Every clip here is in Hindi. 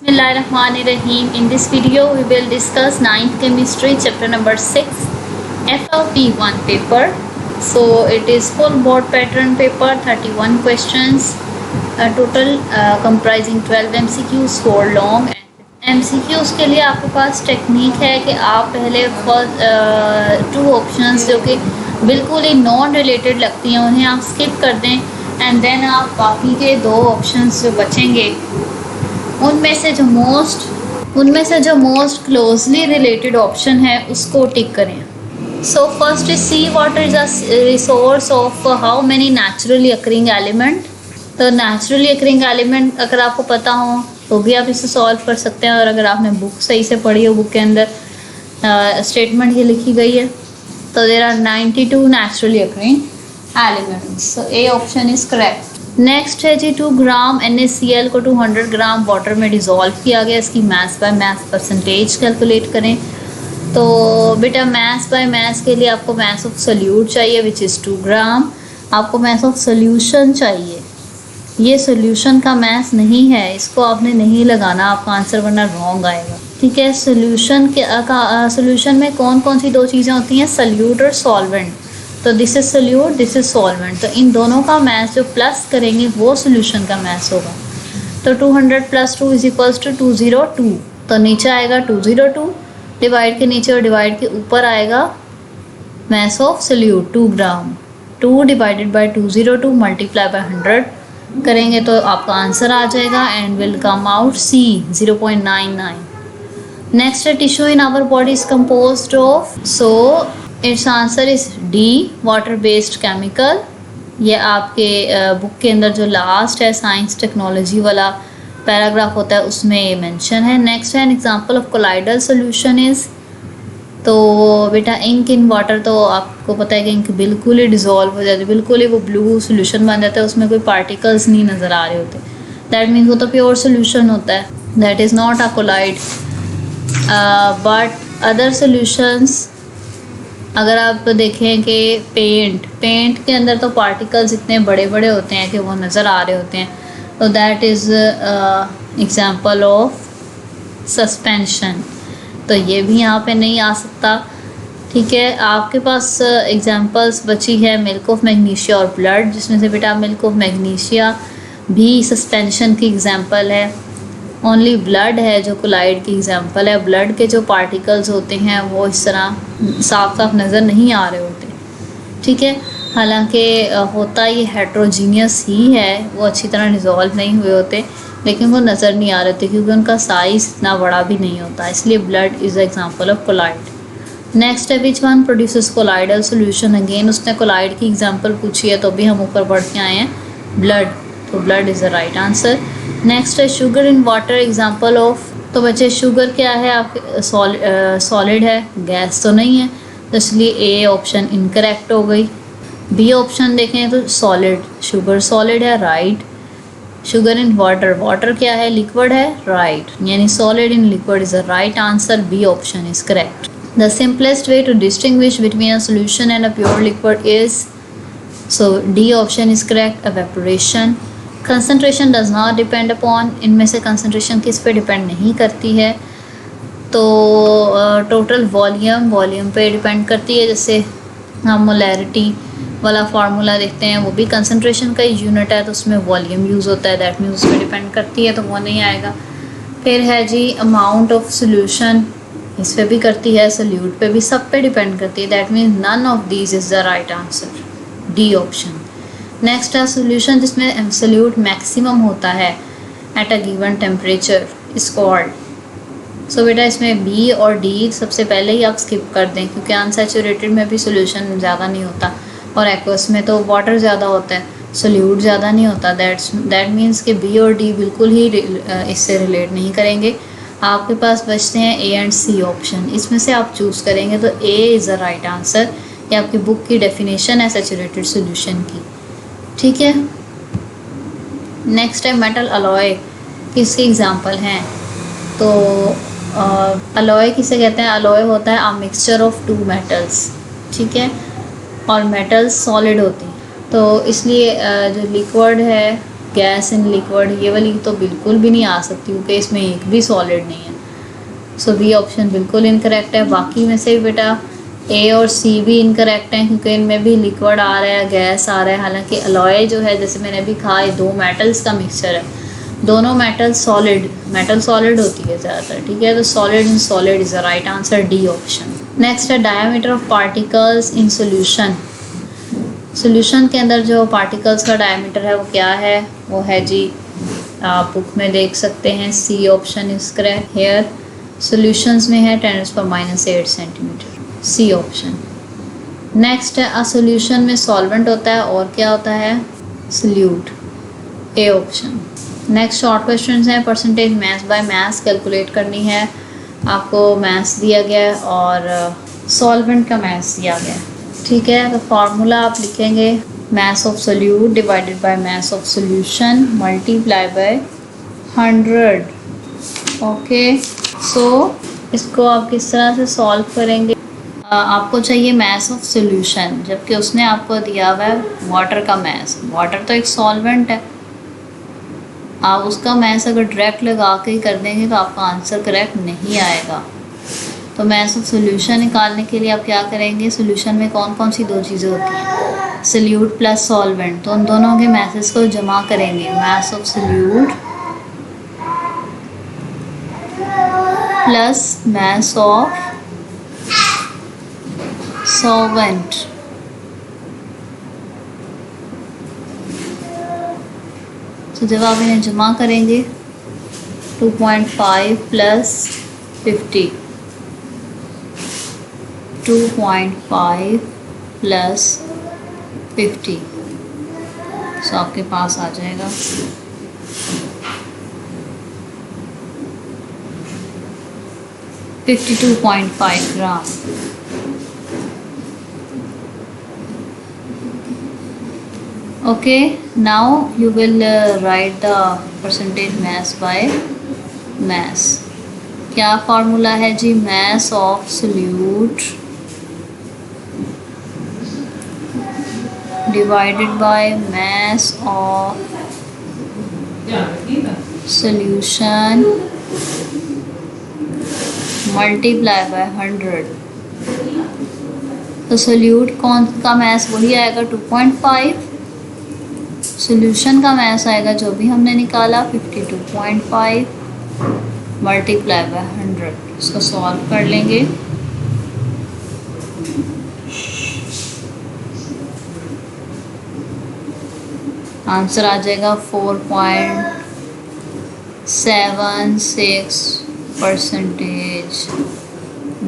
Bismillahirrahmanirrahim. In this video, we will discuss 9th chemistry chapter number 6 FLP1 paper. So it is full board pattern paper, 31 questions, total comprising 12 MCQs, 4 long. MCQs के लिए आपके पास टेक्निक है कि आप पहले टू ऑप्शंस जो कि बिल्कुल ही नॉन रिलेटेड लगती हैं उन्हें आप स्किप कर दें एंड देन आप बाकी के दो ऑप्शंस जो बचेंगे उनमें से जो मोस्ट क्लोजली रिलेटेड ऑप्शन है उसको टिक करें. So first is sea water is a resource of how many naturally occurring element. तो नेचुरली अकरिंग एलिमेंट अगर आपको पता हो तो भी आप इसे सॉल्व कर सकते हैं, और अगर आपने बुक सही से पढ़ी हो, बुक के अंदर स्टेटमेंट ये लिखी गई है, तो there are 92 naturally occurring elements. So A option is correct. Next है जी 2 ग्राम NaCl को 200 ग्राम वाटर में डिज़ोल्व किया गया. इसकी mass by mass percentage calculate करें. तो बेटा मास बाय मास के लिए आपको मास ऑफ सोल्यूट चाहिए विच इज़ 2 ग्राम. आपको मास ऑफ सोल्यूशन चाहिए. ये सोल्यूशन का मास नहीं है, इसको आपने नहीं लगाना आपका आंसर, वरना रॉन्ग आएगा. ठीक है. सोल्यूशन में कौन कौन सी दो चीज़ें होती हैं, सोल्यूट और सॉल्वेंट. तो this is solute, this is solvent. तो इन दोनों का मास जो प्लस करेंगे वो सोल्यूशन का मास होगा. तो 200 + 2 = 202. तो नीचे आएगा 202, डिवाइड के नीचे और डिवाइड के ऊपर आएगा मास ऑफ सोल्यूट 2 ग्राम. 2 / 202 × 100 करेंगे तो आपका आंसर आ जाएगा and will come out C 0.99. Next है tissue in our body is composed of. So it's answer is D water based chemical. ये आपके बुक के अंदर जो लास्ट है साइंस टेक्नोलॉजी वाला पैराग्राफ होता है उसमें ये मेंशन है. नेक्स्ट है an example of colloidal solution is. तो बेटा इंक इन वाटर, तो आपको पता है कि इंक बिल्कुल ही डिज़ोल्व हो जाती है, बिल्कुल ही वो ब्लू सोल्यूशन बन जाता है, उसमें कोई पार्टिकल्स नहीं नज़र आ रहे होते. दैट मीन्स वो तो प्योर सोल्यूशन होता है. That is not a colloid. But other solutions अगर आप देखें कि पेंट के अंदर तो पार्टिकल्स इतने बड़े बड़े होते हैं कि वो नज़र आ रहे होते हैं. तो that is example of suspension. तो ये भी यहाँ पे नहीं आ सकता. ठीक है. आपके पास एग्जांपल्स बची है मिल्क ऑफ मैग्नीशिया और ब्लड, जिसमें से बेटा मिल्क ऑफ मैग्नीशिया भी सस्पेंशन की एग्जांपल है. ओनली ब्लड है जो कोलाइड की एग्जांपल है. ब्लड के जो पार्टिकल्स होते हैं वो इस तरह साफ साफ नज़र नहीं आ रहे होते. ठीक है. हालांकि होता ये हेट्रोजीनियस ही है, वो अच्छी तरह डिज़ोल्व नहीं हुए होते, लेकिन वो नज़र नहीं आ रहे थे क्योंकि उनका साइज़ इतना बड़ा भी नहीं होता, इसलिए blood is example of colloid. Next है which one produces colloidal solution. Again उसने कोलाइड की एग्जांपल पूछी है तो भी हम ऊपर बढ़ के आए हैं ब्लड. तो blood is the right answer. Next है sugar in water example of. तो बच्चे शुगर क्या है, आपके सॉलिड है, गैस तो नहीं है, तो इसलिए ए ऑप्शन इनकरेक्ट हो गई. बी ऑप्शन देखें तो सॉलिड, शुगर सॉलिड है, राइट. शुगर इन वाटर क्या है, लिक्विड है, राइट. यानी solid in liquid is the right answer. B option is correct. The simplest way to distinguish between a solution and a pure liquid is. So D option is correct, evaporation. Concentration does not depend upon. इनमें से कंसनट्रेशन किस पे डिपेंड नहीं करती है, तो टोटल वॉल्यूम पे डिपेंड करती है. जैसे हम मोलैरिटी वाला फार्मूला देखते हैं वो भी कंसनट्रेशन का ही यूनिट है, तो उसमें वॉल्यूम यूज़ होता है. दैट मीन्स उस पर डिपेंड करती है, तो वो नहीं आएगा. फिर है जी अमाउंट ऑफ सोल्यूशन, इस पर भी करती है, सोल्यूट पे भी, सब पे डिपेंड करती है. That means none of these is the right answer. D option. Next है सोल्यूशन जिसमें एब्सोल्यूट मैक्सिमम होता है at a given temperature is called. So बेटा इसमें बी और डी सबसे पहले ही आप स्किप कर दें, क्योंकि अनसैचुरेटेड में भी सोल्यूशन ज़्यादा नहीं होता और एक्वस में तो वाटर ज़्यादा होता है, सोल्यूट ज़्यादा नहीं होता. दैट मीन्स कि बी और डी बिल्कुल ही इससे रिलेट नहीं करेंगे. आपके पास बचते हैं ए एंड सी ऑप्शन. इसमें से आप चूज़ करेंगे तो A is the right answer. ये आपकी बुक की डेफिनेशन है सैचुरेटेड सोल्यूशन की. ठीक है. नेक्स्ट है मेटल अलॉय, किसके एग्जांपल हैं. तो अलॉय किसे कहते हैं, अलॉय होता है अ मिक्सचर ऑफ 2 मेटल्स. ठीक है. और मेटल्स सॉलिड होती हैं, तो इसलिए जो लिक्विड है गैस इन लिक्विड, ये वाली तो बिल्कुल भी नहीं आ सकती क्योंकि इसमें एक भी सॉलिड नहीं है। सो बी ऑप्शन बिल्कुल इनकरेक्ट है। बाकी में से बेटा ए और सी भी इनकरेक्ट हैं क्योंकि इनमें भी लिक्विड आ रहा है, गैस आ रहा है। हालांकि अलॉय जो है, जैसे मैंने अभी कहा, ये दो मेटल्स का मिक्सचर है, दोनों मेटल सॉलिड होती है ज़्यादातर, ठीक है। तो solid in solid is the right answer, D option. Next है diameter of particles in solution. Solution के अंदर जो पार्टिकल्स का डायमीटर है वो क्या है, वो है जी, आप बुक में देख सकते हैं, C option is correct here. Solutions में है 10⁻⁸ सेंटीमीटर, सी ऑप्शन। नेक्स्ट है, अ सॉल्यूशन में सॉल्वेंट होता है और क्या होता है, solute, A option. Next short question है, percentage mass by mass calculate करनी है। आपको मैथ्स दिया गया है और सॉल्वेंट का मैथ्स दिया गया है, ठीक है। तो फार्मूला आप लिखेंगे, mass of solute divided by mass of solution multiply by 100। Okay, सो इसको आप किस तरह से सॉल्व करेंगे, आपको चाहिए mass of solution, जबकि उसने आपको दिया हुआ है वाटर का mass। वाटर तो एक सॉल्वेंट है, आप उसका mass अगर डायरेक्ट लगा के ही कर देंगे तो आपका आंसर करेक्ट नहीं आएगा। तो मैथ ऑफ सोल्यूशन निकालने के लिए आप क्या करेंगे, सोल्यूशन में कौन कौन सी दो चीज़ें होती हैं, सल्यूट प्लस सॉल्वेंट, तो उन दोनों के मैसेज को जमा करेंगे, math of solute plus math of solvent. तो जब आप इन्हें जमा करेंगे 2.5 प्लस 50, 2.5 प्लस 50, सो आपके पास आ जाएगा 52.5 gram. Okay, now you will write the percentage mass by mass। क्या फार्मूला है जी, mass of solute divided by mass of solution multiply by 100। तो सोल्यूट कौन का मैस वही आएगा 2.5, सोल्यूशन का मैस आएगा जो भी हमने निकाला 52.5 मल्टीप्लाई बाय 100। इसको सॉल्व कर लेंगे, आंसर आ जाएगा 4.76%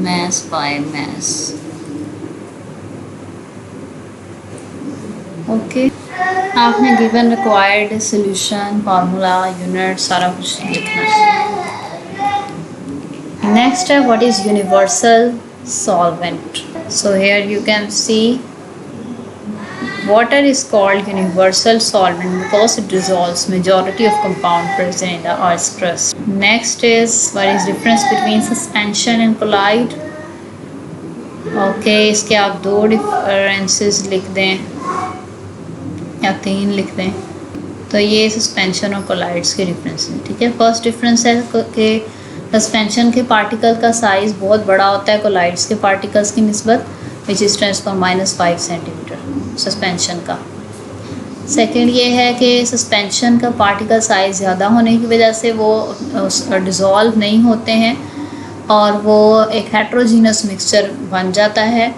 mass by mass। ओके, आपने given required solution, formula, unit, सारा कुछ लिखना है। नेक्स्ट है, what is universal solvent. So here you can see water is called universal solvent because it dissolves majority of compound present in the earth's crust। Next is, what is difference between suspension and collide। Okay, इसके आप दो डिफरेंसेस लिख दें या तीन लिख दें, तो ये सस्पेंशन और कोलाइड्स के डिफरेंस हैं, ठीक है। फर्स्ट डिफरेंस है कि सस्पेंशन के पार्टिकल का साइज़ बहुत बड़ा होता है कोलाइड्स के पार्टिकल्स की निस्बत, विच इज़ 10⁻⁵ सेंटीमीटर सस्पेंशन का। सेकंड ये है कि सस्पेंशन का पार्टिकल साइज़ ज़्यादा होने की वजह से वो डिज़ोल्व नहीं होते हैं और वो एक हेट्रोजीनस मिक्सचर बन जाता है,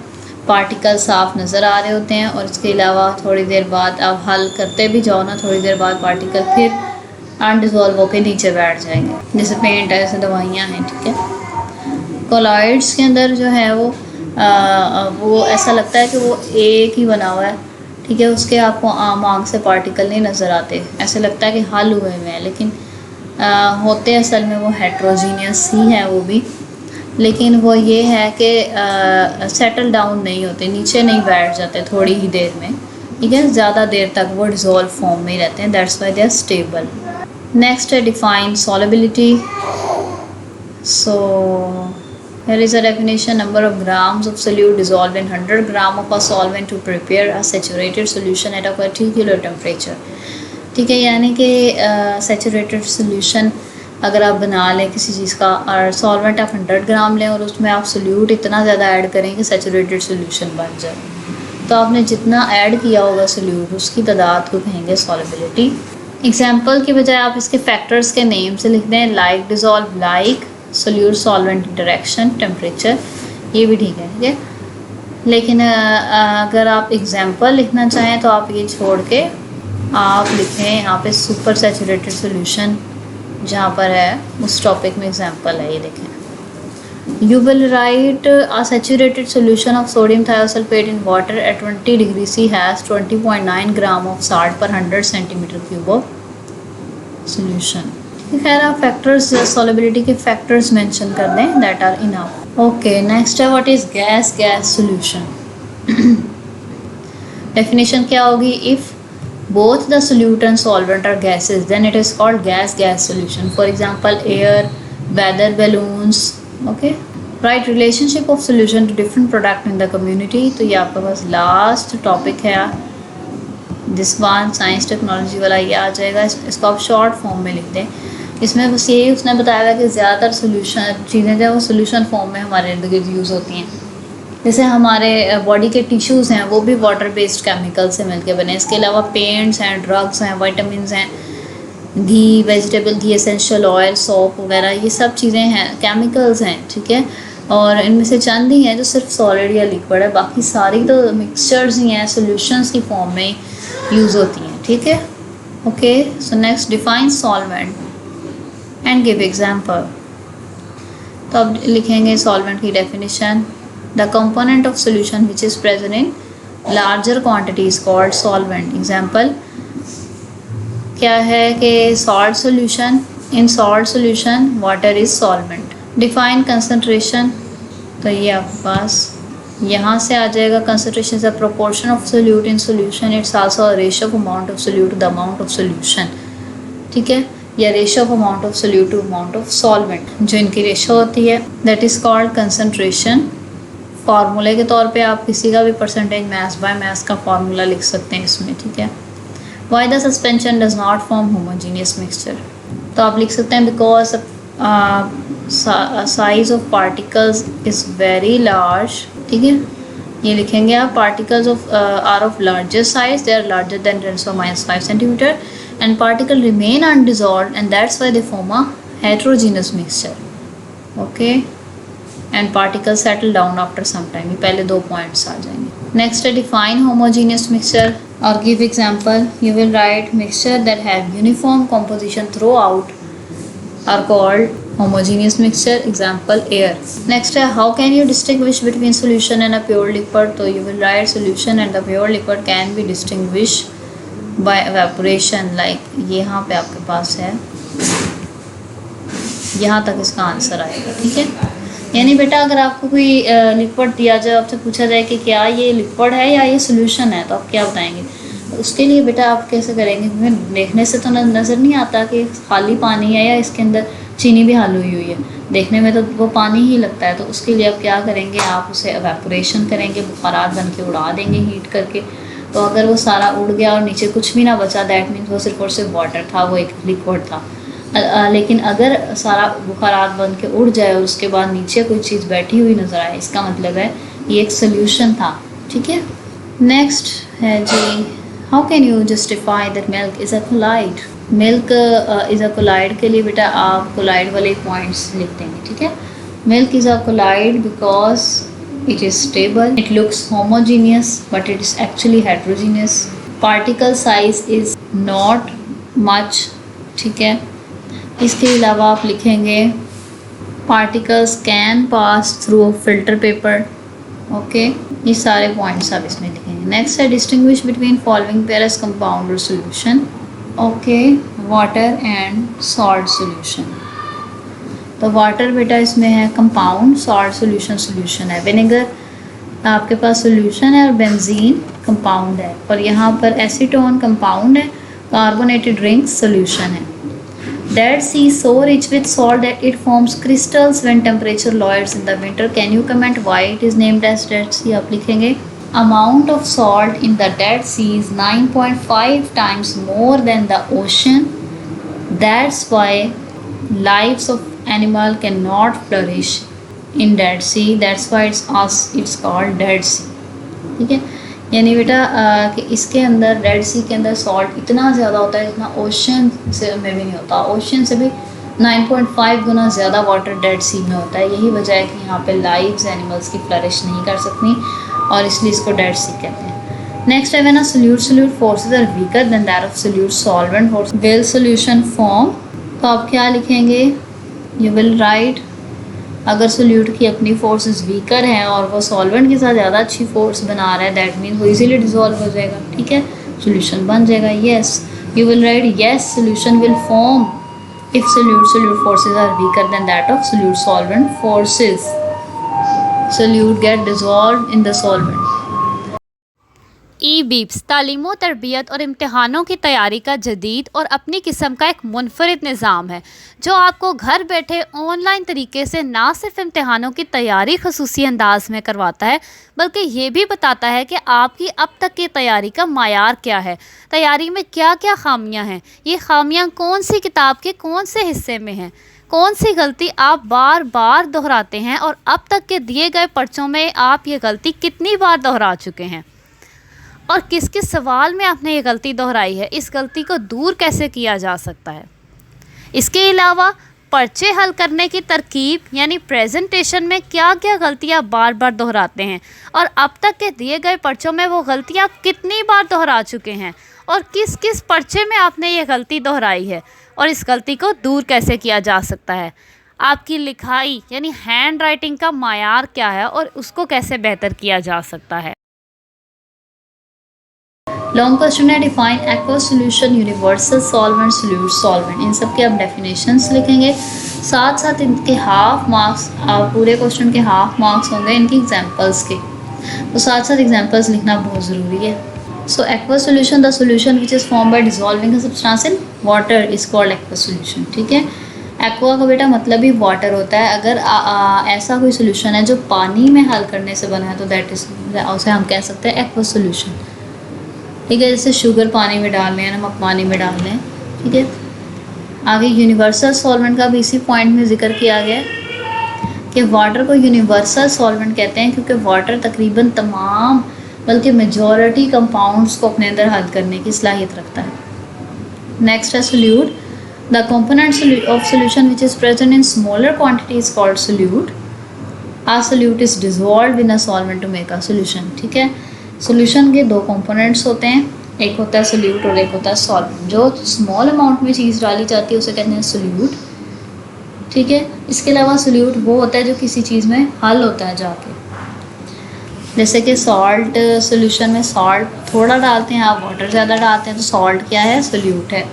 पार्टिकल साफ नज़र आ रहे होते हैं। और इसके अलावा थोड़ी देर बाद आप हल करते भी जाओ ना, थोड़ी देर बाद पार्टिकल फिर अनडिज़ोल्व होकर नीचे बैठ जाएंगे, जैसे पेंट है, जैसे दवाइयाँ हैं, ठीक है। कोलॉइड्स के अंदर जो है वो ऐसा लगता है कि वो एक ही बना हुआ है, ठीक है। उसके आपको आम आँख से पार्टिकल नहीं नज़र आते, ऐसे लगता है कि हल हुए हुए हैं, लेकिन होते असल में वो हेट्रोजीनियस ही है वो भी, लेकिन वो ये है कि सेटल डाउन नहीं होते, नीचे नहीं बैठ जाते थोड़ी ही देर में, ठीक है। ज़्यादा देर तक वो डिज़ोल्व फॉर्म में रहते हैं, that's why they are stable. Next है define solubility. So here is a definition, number of grams of solute dissolved in 100 gram of a solvent to prepare a saturated solution at a particular temperature। ठीक है, यानी कि सैचुरेटेड सोल्यूशन अगर आप बना लें किसी चीज़ का और सॉल्वेंट आप 100 ग्राम लें और उसमें आप सोल्यूट इतना ज़्यादा ऐड करें कि सैचुरेटेड सोल्यूशन बन जाए, तो आपने जितना ऐड किया होगा सोल्यूट उसकी तादाद को कहेंगे सॉल्युबिलिटी। एग्जाम्पल की बजाय आप इसके फैक्टर्स के नेम से लिख दें, like dissolve, like solute solvent interaction, temperature, ये भी ठीक है। लेकिन अगर आप एग्जाम्पल लिखना चाहें तो आप ये छोड़ के आप लिखें यहाँ पे सुपर सैचुरेटेड सोल्यूशन, जहाँ पर है उस टॉपिक में एग्जाम्पल है, ये देखें। You will write a saturated solution of sodium thiosulphate in water at 20 degree C has 20.9 gram of salt per 100 centimetre cube of solution. खैर आप फैक्टर्स सॉल्युबिलिटी के फैक्टर्स मेंशन कर दें, that are enough. Okay, next है what is gas solution. Definition क्या होगी? If both the solute and solvent are gases, then it is called gas solution. For example, air, weather balloons. Okay, right, relationship of solution to different product in the community. तो ये आपके पास लास्ट टॉपिक है, दिस वन साइंस टेक्नोलॉजी वाला ये आ जाएगा। इसको आप शॉर्ट फॉर्म में लिख दें। इसमें बस यही उसने बताया था कि ज़्यादातर सोल्यूशन चीज़ें जो वो सोल्यूशन फॉर्म में हमारे इर्द गिर्द यूज़ होती हैं। जैसे हमारे बॉडी के टिश्यूज़ हैं वो भी वाटर बेस्ड केमिकल से मिलके बने। इसके अलावा पेंट्स हैं, ड्रग्स हैं, विटामिन्स हैं, घी, वेजिटेबल घी, एसेंशियल ऑयल, सोप वगैरह, ये सब चीज़ें हैं, केमिकल्स हैं, ठीक है। और इनमें से चंद ही हैं जो सिर्फ सॉलिड या लिक्विड है, बाकी सारी तो मिक्सचर्स ही हैं, सॉल्यूशंस की फॉर्म में यूज़ होती हैं, ठीक है। Okay, so next, define solvent and give example. तो अब लिखेंगे सॉल्वेंट की definition. The component of solution which is present in larger quantity is called solvent. Example क्या है कि salt solution, in salt solution water is solvent. Define concentration, तो ये आपके पास यहाँ से आ जाएगा। concentration is a proportion of solute in solution. It's also a ratio of amount of solute to the amount of solution, ठीक है, या ratio of amount of solute to amount of solvent, जो इनकी रेशो होती है, that is called concentration। फार्मूले के तौर पे आप किसी का भी परसेंटेज मास बाय मास का फार्मूला लिख सकते हैं इसमें, ठीक है। Why the suspension does not form homogeneous mixture, तो आप लिख सकते हैं because size of particles is very large, ठीक है। ये लिखेंगे आप, particles of are of larger size, they are larger than 10⁻⁵ centimetre and particle remain undissolved and that's why they form a heterogeneous mixture. Okay, and particle settle down after some time. ये पहले 2 पॉइंट्स आ जाएंगे। नेक्स्ट है डिफाइन होमोजीनियस मिक्सचर और give example. You will write mixture that have uniform composition throughout are called homogeneous mixture. Example air. Next है how can you distinguish between solution and a pure liquid, तो you will write solution and the pure liquid can be distinguish by evaporation. Like यहाँ पे आपके पास है, यहाँ तक इसका आंसर आएगा, ठीक है। यानी बेटा अगर आपको कोई लिक्विड दिया जाए, आपसे पूछा जाए कि क्या ये लिक्विड है या ये सोल्यूशन है, तो आप क्या बताएंगे? तो उसके लिए बेटा आप कैसे करेंगे? क्योंकि देखने से तो नज़र नहीं आता कि खाली पानी है या इसके अंदर चीनी भी हाल हुई है, देखने में तो वो पानी ही लगता है। तो उसके लिए आप क्या करेंगे? आप उसे एवेपोरेशन करेंगे, बुखारात बन के उड़ा देंगे हीट करके। तो अगर वो सारा उड़ गया और नीचे कुछ भी ना बचा, दैट मीन्स वो सिर्फ और सिर्फ वाटर था, वो एक लिक्विड था। लेकिन अगर सारा बुखारात बन के उड़ जाए और उसके बाद नीचे कोई चीज़ बैठी हुई नज़र आए, इसका मतलब है ये एक सोल्यूशन था, ठीक है। नेक्स्ट है जी, how can you justify that milk is a colloid. Milk is a colloid के लिए बेटा आप कोलाइड वाले पॉइंट्स लिख देंगे, ठीक है। Milk is a collide because it is stable, it looks homogeneous but it is actually heterogeneous, particle size is not much, ठीक है। इसके अलावा आप लिखेंगे particles can pass through filter paper, okay. ये सारे पॉइंट्स आप इसमें लिखेंगे। नेक्स्ट है distinguish between following pairs compound और solution, okay, water and salt solution. तो वाटर बेटा इसमें है कंपाउंड, सॉल्ट सोल्यूशन है। विनेगर आपके पास सोल्यूशन है और बेंजीन कंपाउंड है, और यहाँ पर एसीटोन कंपाउंड है, कार्बोनेटेड ड्रिंक सोल्यूशन है। Dead sea so rich with salt that it forms crystals when temperature lowers in the winter. Can you comment why it is named as Dead Sea? आप लिखेंगे amount of salt in the Dead Sea is 9.5 times more than the ocean. That's why lives of animal cannot flourish in Dead Sea. That's why it's called Dead Sea. ठीक है, यानी बेटा कि इसके अंदर डेड सी के अंदर सॉल्ट इतना ज़्यादा होता है जितना ओशन से में भी नहीं होता। ओशन से भी 9.5 गुना ज़्यादा वाटर डेड सी में होता है। यही वजह है कि यहाँ पे लाइव्स एनिमल्स की फ्लरिश नहीं कर सकती और इसलिए इसको डेड सी कहते हैं। नेक्स्ट है ना, solute forces are weaker than that of solute solvent force will solution form. तो आप क्या लिखेंगे, यू विल राइट, अगर सोल्यूट की अपनी फोर्सेस वीकर हैं और वो सॉल्वेंट के साथ ज़्यादा अच्छी फोर्स बना रहा है, दैट मीन वो इजीली डिसॉल्व हो जाएगा। ठीक है, सोल्यूशन बन जाएगा। Yes, you will write yes, solution will form if solute forces are weaker than that of solute solvent forces. Solute get dissolve in the solvent. ई बीप्स तालीम तरबियत और इम्तहानों की तैयारी का जदीद और अपनी किस्म का एक मुनफरिद निज़ाम है जो आपको घर बैठे ऑनलाइन तरीके से ना सिर्फ इम्तहानों की तैयारी खसूसी अंदाज में करवाता है बल्कि ये भी बताता है कि आपकी अब तक की तैयारी का मायार क्या है, तैयारी में क्या क्या खामियां हैं, ये खामियां कौन सी किताब के कौन से हिस्से में हैं, कौन सी गलती आप बार बार दोहराते हैं और अब तक के दिए गए पर्चों में आप ये गलती कितनी बार दोहरा चुके हैं और किस किस सवाल में आपने ये गलती दोहराई है, इस गलती को दूर कैसे किया जा सकता है। इसके अलावा पर्चे हल करने की तरकीब यानी प्रेजेंटेशन में क्या क्या गलतियाँ बार बार दोहराते हैं और अब तक के दिए गए पर्चों में वो गलतियाँ आप कितनी बार दोहरा चुके हैं और किस किस पर्चे में आपने ये गलती दोहराई है और इस गलती को दूर कैसे किया जा सकता है। आपकी लिखाई यानी हैंड राइटिंग का मायार क्या है और उसको कैसे बेहतर किया जा सकता है। लॉन्ग क्वेश्चन है, define aqueous solution, universal solvent, solute solvent. इन सब के आप डेफिनेशंस लिखेंगे, साथ साथ इनके हाफ मार्क्स, पूरे क्वेश्चन के हाफ मार्क्स होंगे इनके एग्जांपल्स के, तो साथ साथ एग्जांपल्स लिखना बहुत ज़रूरी है। So aqueous solution, the solution which is form by dissolving a substance in water is called aqueous solution. ठीक है, एक्वा का बेटा मतलब ही वाटर होता है। अगर ऐसा कोई सोल्यूशन है जो पानी में हल करने से बना है तो दैट इज, उसे हम कह सकते हैं एक्वस सोल्यूशन। ठीक है, जैसे शुगर पानी में डाल लें, नमक पानी में डाल लें। ठीक है, आगे यूनिवर्सल सॉल्वेंट का भी इसी पॉइंट में जिक्र किया गया कि वाटर को यूनिवर्सल सॉल्वेंट कहते हैं क्योंकि वाटर तकरीबन तमाम बल्कि मेजॉरिटी कंपाउंड्स को अपने अंदर हल करने की सलाहियत रखता है। नेक्स्ट है solute, the component of solution which is present in smaller quantity is called solute. A solute is dissolve in a solvent to make a solution. ठीक है, सोल्यूशन के दो कंपोनेंट्स होते हैं, एक होता है सोल्यूट और एक होता है सॉल्वेंट। जो स्मॉल अमाउंट में चीज़ डाली जाती है उसे कहते हैं सोल्यूट। ठीक है, इसके अलावा सोल्यूट वो होता है जो किसी चीज़ में हल होता है जाके, जैसे कि सॉल्ट, सोल्यूशन में सॉल्ट थोड़ा डालते हैं, आप वाटर ज़्यादा डालते हैं तो सॉल्ट क्या है, सोल्यूट है।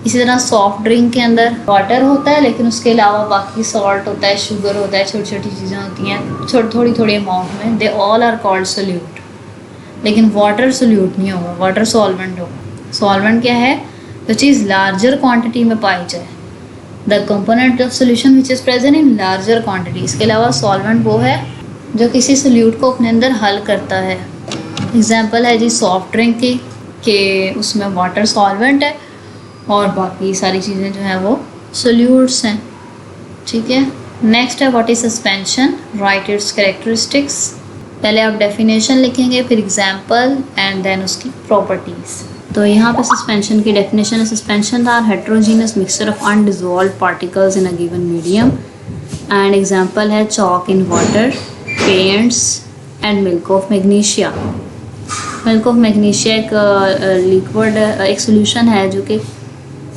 इसी तरह सॉफ्ट ड्रिंक के अंदर वाटर होता है लेकिन उसके अलावा बाकी सॉल्ट होता है, शुगर होता है, छोटी छोटी चीज़ें होती हैं थोड़ी थोड़ी अमाउंट में, they all are called solute. लेकिन वाटर सोल्यूट नहीं होगा, वाटर सॉल्वेंट होगा। सॉल्वेंट क्या है, जो चीज़ लार्जर क्वांटिटी में पाई जाए, the component of solution which is present in larger quantity. इसके अलावा सॉल्वेंट वो है जो किसी सोल्यूट को अपने अंदर हल करता है। एग्जांपल है जी सॉफ्ट ड्रिंक की कि उसमें वाटर सॉल्वेंट है और बाकी सारी चीज़ें जो हैं वो सोल्यूट्स हैं। ठीक है, नेक्स्ट है what is suspension, write its characteristics. पहले आप डेफिनेशन लिखेंगे, फिर एग्जाम्पल एंड देन उसकी प्रॉपर्टीज़। तो यहाँ पे सस्पेंशन की डेफिनेशन है, suspension are heterogeneous mixture of undissolved particles in a given medium. And example है chalk in water, paints and milk of magnesia. Milk of magnesia एक लिक्विड एक सोल्यूशन है जो कि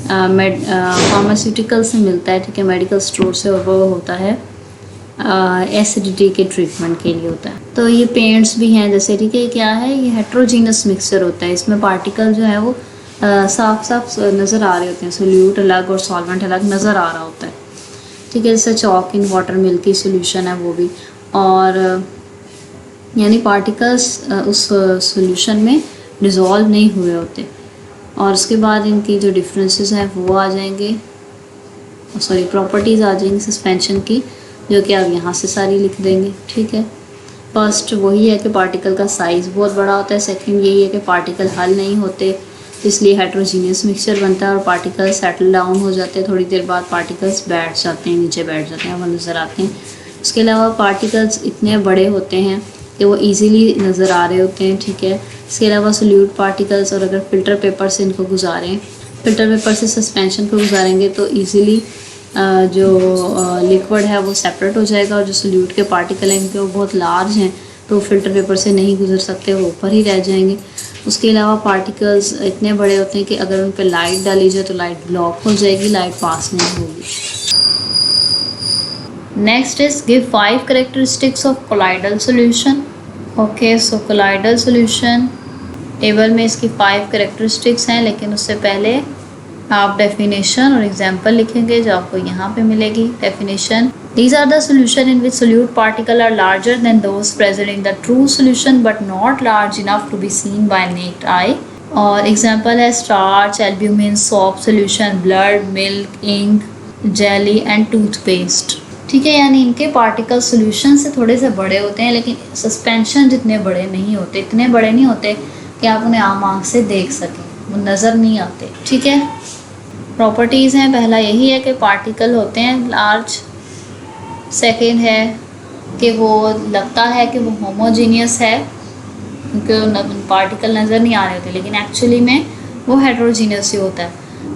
फार्मास्यूटिकल से मिलता है। ठीक है, मेडिकल स्टोर से, और वो होता है एसिडिटी के ट्रीटमेंट के लिए होता है। तो ये पेंट्स भी हैं जैसे, ठीक है, क्या है, ये हेट्रोजीनस मिक्सचर होता है, इसमें पार्टिकल जो है वो साफ साफ नज़र आ रहे होते हैं, सोल्यूट अलग और सॉल्वेंट अलग नज़र आ रहा होता है। ठीक है, जैसे chalk in water milky solution है वो भी, और यानी पार्टिकल्स उस सोल्यूशन में डिज़ोल्व नहीं हुए होते। और उसके बाद इनकी जो डिफरेंसेस हैं वो आ जाएंगे, प्रॉपर्टीज़ आ जाएंगी सस्पेंशन की, जो कि आप यहाँ से सारी लिख देंगे। ठीक है, फर्स्ट वही है कि पार्टिकल का साइज़ बहुत बड़ा होता है, सेकंड यही है कि पार्टिकल हल नहीं होते, इसलिए हेट्रोजीनियस मिक्सचर बनता है और पार्टिकल सेटल डाउन हो जाते हैं, थोड़ी देर बाद पार्टिकल्स बैठ जाते हैं, नीचे बैठ जाते हैं, वो नज़र आते हैं। उसके अलावा पार्टिकल्स इतने बड़े होते हैं कि वो इजीली नज़र आ रहे होते हैं, ठीक है। इसके अलावा सोल्यूट पार्टिकल्स, और अगर फ़िल्टर पेपर से इनको गुजारें, फ़िल्टर पेपर से सस्पेंशन को गुजारेंगे तो ईज़िली जो लिक्विड है वो सेपरेट हो जाएगा, और जो सोल्यूट के पार्टिकल हैं क्योंकि वो बहुत लार्ज हैं तो फ़िल्टर पेपर से नहीं गुजर सकते, वो ऊपर ही रह जाएंगे। उसके अलावा पार्टिकल्स इतने बड़े होते हैं कि अगर उन पर लाइट डाली जाए तो लाइट ब्लॉक हो जाएगी, लाइट पास नहीं होगी। Next is give 5 characteristics of colloidal solution. Okay, so colloidal solution table में इसकी 5 कैरेक्टरिस्टिक्स हैं, लेकिन उससे पहले आप डेफिनेशन और एग्जाम्पल लिखेंगे जो आपको यहाँ पे मिलेगी। Definition: These are the solution in which solute particle are larger than those present in the true solution but not large enough to be seen by naked eye. और एग्जाम्पल है starch, albumin, soap solution, blood, milk, ink, jelly and toothpaste. ठीक है, यानी इनके पार्टिकल सॉल्यूशन से थोड़े से बड़े होते हैं, लेकिन सस्पेंशन जितने बड़े नहीं होते, इतने बड़े नहीं होते कि आप उन्हें आम आँख से देख सकें, वो नज़र नहीं आते। ठीक है, प्रॉपर्टीज़ हैं, पहला यही है कि पार्टिकल होते हैं लार्ज, सेकेंड है कि वो लगता है कि वो होमोजीनियस है क्योंकि पार्टिकल नज़र नहीं आ रहे होते, लेकिन एक्चुअली में वो हेट्रोजीनियस ही होता है,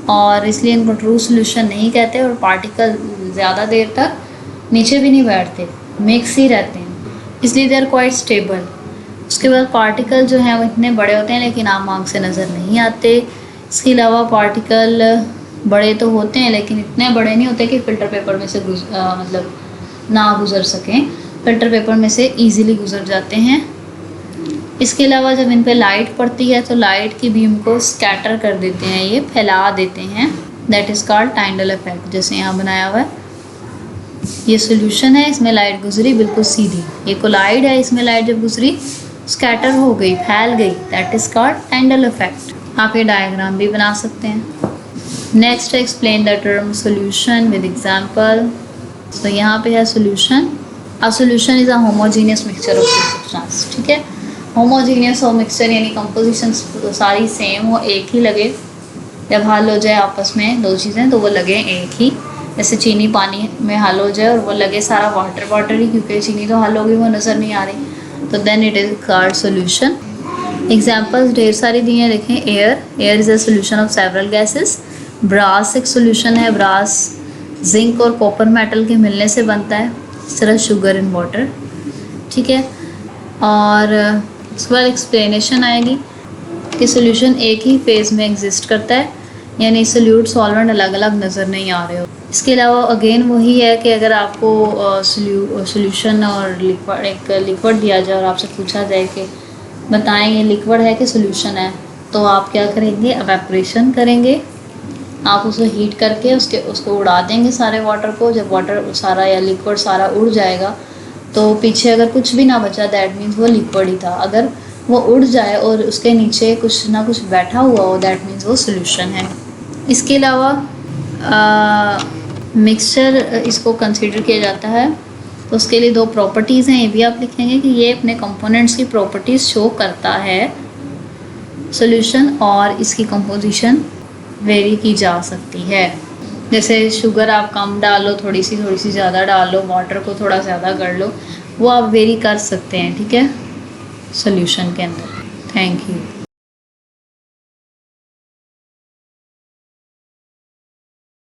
और इसलिए इनको ट्रू सॉल्यूशन नहीं कहते, और पार्टिकल ज़्यादा देर तक नीचे भी नहीं बैठते, मिक्स ही रहते हैं, इसलिए दे आर क्वाइट स्टेबल। उसके बाद पार्टिकल जो हैं वो इतने बड़े होते हैं लेकिन आम आँख से नज़र नहीं आते। इसके अलावा पार्टिकल बड़े तो होते हैं लेकिन इतने बड़े नहीं होते कि फ़िल्टर पेपर में से मतलब ना गुज़र सकें, फ़िल्टर पेपर में से इजीली गुज़र जाते हैं। इसके अलावा जब इन पे लाइट पड़ती है तो लाइट की बीम को स्कैटर कर देते हैं, ये फैला देते हैं, that is called Tyndall effect. जैसे यहाँ बनाया हुआ है, ये सॉल्यूशन है, इसमें लाइट गुजरी बिल्कुल सीधी, ये कोलाइड है, इसमें लाइट जब गुजरी स्कैटर हो गई, फैल गई, that is called Tyndall effect. आप ये डायग्राम भी बना सकते हैं। Next explain the term solution with example. तो यहाँ पे है solution. A solution is a homogeneous mixture of two substance. ठीक है, होमोजीनियस और मिक्सचर यानी कंपोजिशन सारी सेम हो, एक ही लगे, जब हल हो जाए आपस में दो चीज़ें तो वो लगे एक ही, जैसे चीनी पानी में हल हो जाए और वो लगे सारा वाटर वाटर ही, क्योंकि चीनी तो हल हो गई, वो नज़र नहीं आ रही, तो then it is called solution. Examples ढेर सारी दी हैं, देखें। Air is a solution of several gases. Brass एक सॉल्यूशन है, ब्रास जिंक और कॉपर मेटल के मिलने से बनता है, इस तरह शुगर इन वाटर। ठीक है, और उसके बाद एक्सप्लेनेशन आएगी कि सॉल्यूशन एक ही फेज़ में एग्जिस्ट करता है, यानी सोल्यूट सॉल्वेंट अलग अलग नज़र नहीं आ रहे हो। इसके अलावा अगेन वही है कि अगर आपको सॉल्यूशन और लिक्विड दिया जाए और आपसे पूछा जाए कि बताएं ये लिक्विड है कि सॉल्यूशन है, तो आप क्या करेंगे, एवेपोरेशन करेंगे, आप उसे हीट करके उसको उड़ा देंगे सारे वाटर को। जब वाटर सारा या लिक्विड सारा उड़ जाएगा तो पीछे अगर कुछ भी ना बचा, दैट मीन्स वो लिक्विड ही था। अगर वो उड़ जाए और उसके नीचे कुछ ना कुछ बैठा हुआ हो, दैट मीन्स वो सॉल्यूशन है। इसके अलावा मिक्सचर इसको कंसीडर किया जाता है, तो उसके लिए 2 प्रॉपर्टीज़ हैं, ये भी आप लिखेंगे कि ये अपने कंपोनेंट्स की प्रॉपर्टीज़ शो करता है सॉल्यूशन, और इसकी कंपोजिशन वेरी की जा सकती है। जैसे शुगर आप कम डालो, थोड़ी सी ज़्यादा डाल लो, वाटर को थोड़ा ज़्यादा कर लो, वो आप वेरी कर सकते हैं। ठीक है, सॉल्यूशन के अंदर। Thank you.